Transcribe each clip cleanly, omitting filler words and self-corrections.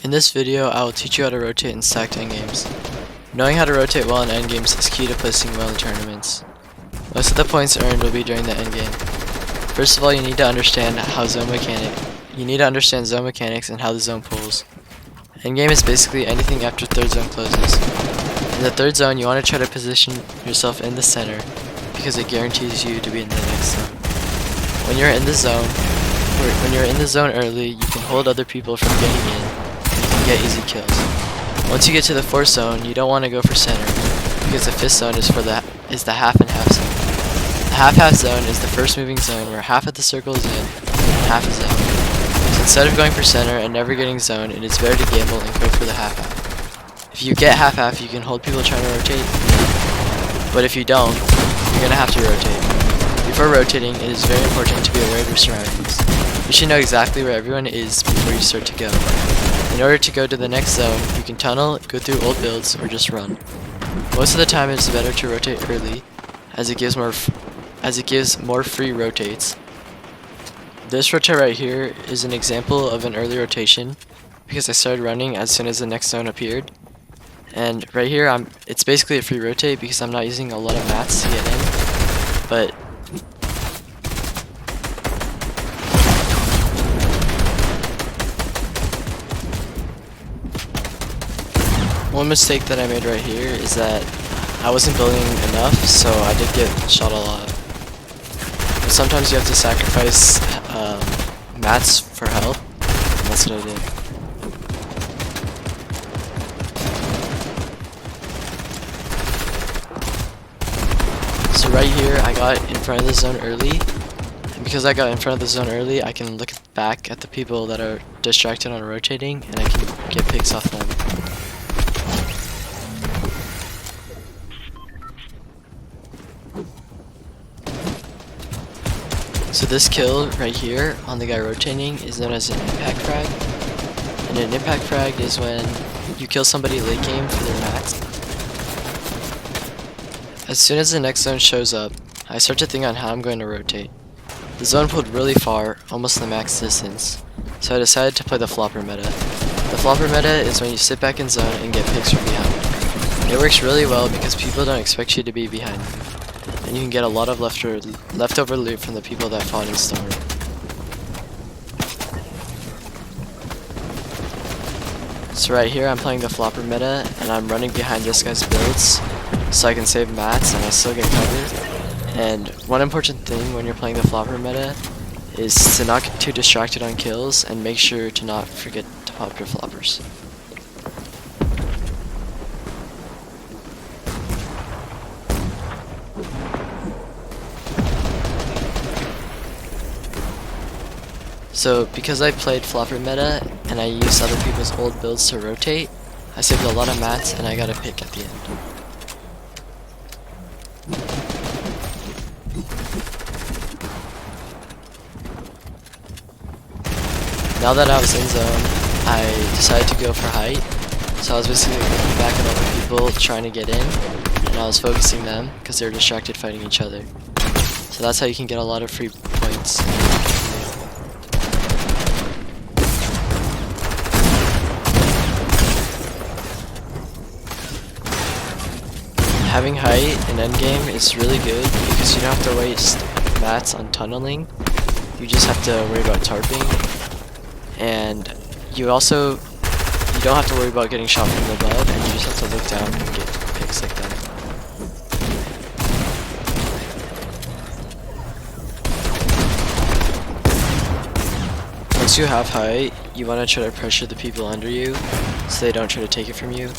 In this video, I will teach you how to rotate in stacked endgames. Knowing how to rotate well in endgames is key to placing well in tournaments. Most of the points earned will be during the endgame. First of all, you need to understand zone mechanics and how the zone pulls. Endgame is basically anything after third zone closes. In the third zone, you want to try to position yourself in the center because it guarantees you to be in the next zone. When you're in the zone early, you can hold other people from getting in and you can get easy kills. Once you get to the fourth zone, you don't want to go for center because the fifth zone is the half and half zone. The half-half zone is the first moving zone where half of the circle is in and half is out. So instead of going for center and never getting zone, it is better to gamble and go for the half-half. If you get half-half, you can hold people trying to rotate, but if you don't, you're going to have to rotate. Before rotating, it is very important to be aware of your surroundings. You should know exactly where everyone is before you start to go. In order to go to the next zone, you can tunnel, go through old builds, or just run. Most of the time, it is better to rotate early, as it gives more free rotates. This rotate right here is an example of an early rotation because I started running as soon as the next zone appeared. And right here, it's basically a free rotate because I'm not using a lot of mats to get in, but one mistake that I made right here is that I wasn't building enough, so I did get shot a lot. But sometimes you have to sacrifice mats for health, and that's what I did. So right here, I got in front of the zone early, and because I got in front of the zone early, I can look back at the people that are distracted on rotating, and I can get picks off them. So this kill right here on the guy rotating is known as an impact frag. And an impact frag is when you kill somebody late game for their mats. As soon as the next zone shows up, I start to think on how I'm going to rotate. The zone pulled really far, almost the max distance, so I decided to play the flopper meta. The flopper meta is when you sit back in zone and get picks from behind. It works really well because people don't expect you to be behind them, and you can get a lot of leftover loot from the people that fought in Storm. So right here I'm playing the flopper meta and I'm running behind this guy's builds so I can save mats and I still get covered. And one important thing when you're playing the flopper meta is to not get too distracted on kills and make sure to not forget to pop your floppers. So because I played flopper meta and I used other people's old builds to rotate, I saved a lot of mats and I got a pick at the end. Now that I was in zone, I decided to go for height. So I was basically looking back at other people trying to get in, and I was focusing them because they were distracted fighting each other. So that's how you can get a lot of free points. Having height in endgame is really good because you don't have to waste mats on tunneling. You just have to worry about tarping, and you don't have to worry about getting shot from above, and you just have to look down and get picks like that. Once you have height, you want to try to pressure the people under you so they don't try to take it from you.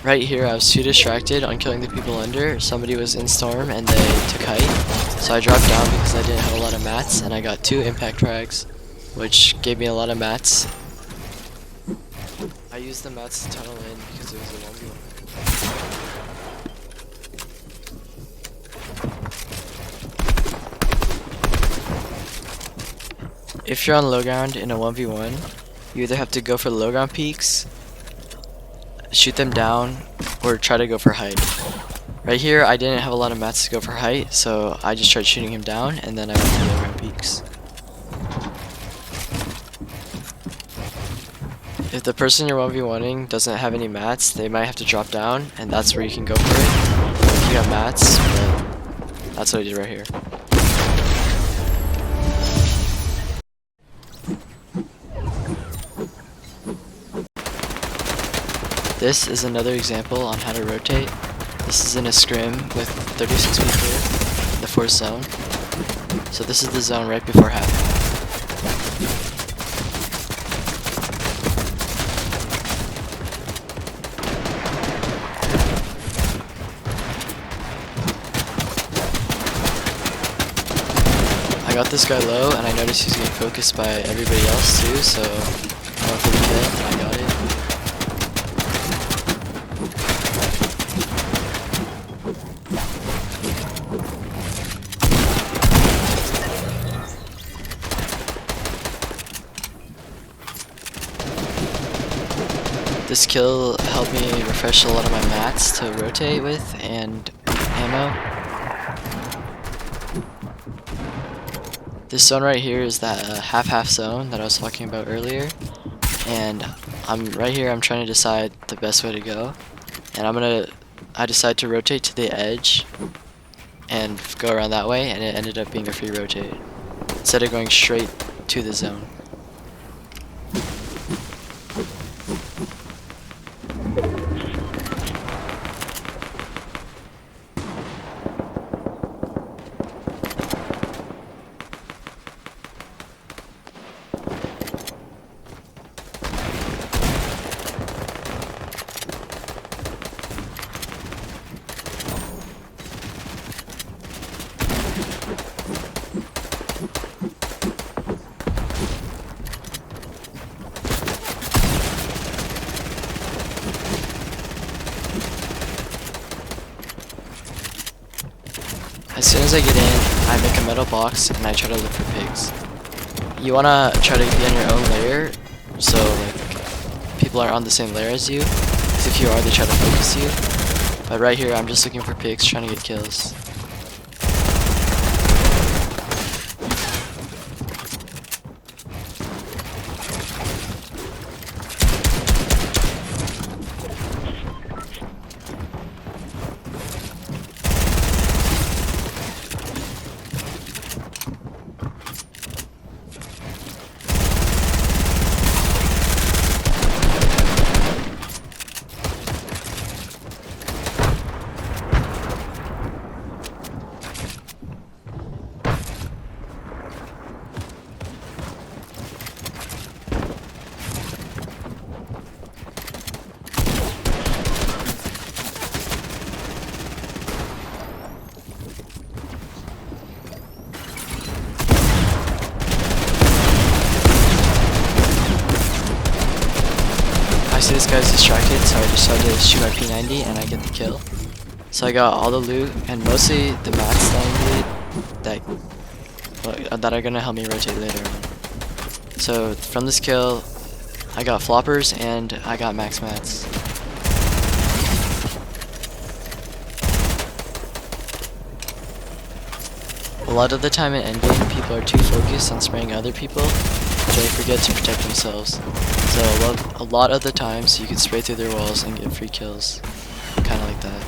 Right here, I was too distracted on killing the people under. Somebody was in storm and they took height, so I dropped down because I didn't have a lot of mats, and I got 2 impact frags, which gave me a lot of mats. I used the mats to tunnel in because it was a 1v1. If you're on low ground in a 1v1, you either have to go for low ground peaks, shoot them down, or try to go for height. Right here, I didn't have a lot of mats to go for height, so I just tried shooting him down, and then I went to the other peaks. If the person you're 1v1ing doesn't have any mats, they might have to drop down, and that's where you can go for it. If you have mats, but that's what I did right here. This is another example on how to rotate. This is in a scrim with 36 people in the 4th zone. So this is the zone right before half. I got this guy low, and I noticed he's getting focused by everybody else too, so I went for the kill, and I got it. This kill helped me refresh a lot of my mats to rotate with and ammo. This zone right here is that half-half zone that I was talking about earlier, and right here I'm trying to decide the best way to go, and I decide to rotate to the edge and go around that way, and it ended up being a free rotate instead of going straight to the zone. As soon as I get in, I make a metal box and I try to look for pigs. You wanna try to be on your own layer, so like people are on the same layer as you, because if you are, they try to focus you. But right here, I'm just looking for pigs, trying to get kills. I see this guy's distracted, so I decided to shoot my P90 and I get the kill. So I got all the loot and mostly the mats that I needed that are gonna help me rotate later on. So from this kill, I got floppers and I got max mats. A lot of the time in endgame, people are too focused on spraying other people, they forget to protect themselves. So a lot of the times you can spray through their walls and get free kills, kinda like that.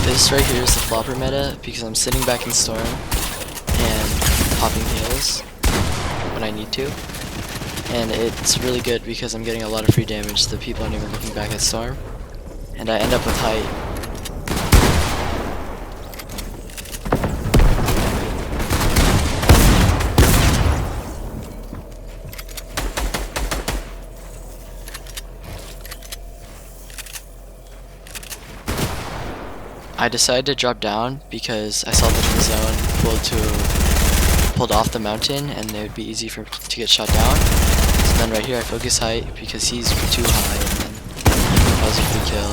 This right here is the flopper meta because I'm sitting back in Storm and popping heals when I need to. And it's really good because I'm getting a lot of free damage to the people aren't even looking back at Storm. And I end up with height. I decided to drop down because I saw them in the zone pulled off the mountain and it would be easy to get shot down. then right here I focus height because he's too high, and then that was a free kill.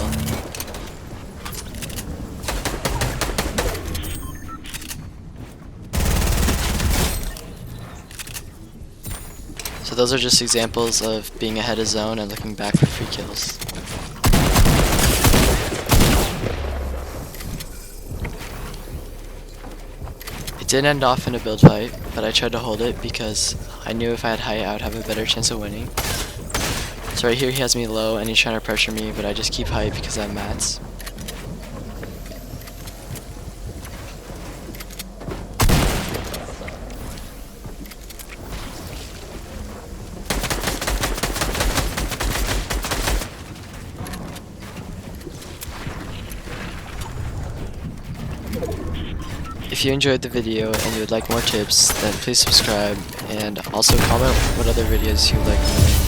So those are just examples of being ahead of zone and looking back for free kills. It did end off in a build fight, but I tried to hold it because I knew if I had height I would have a better chance of winning. So right here he has me low and he's trying to pressure me, but I just keep height because I have mats. If you enjoyed the video and you would like more tips, then please subscribe, and also comment what other videos you would like more.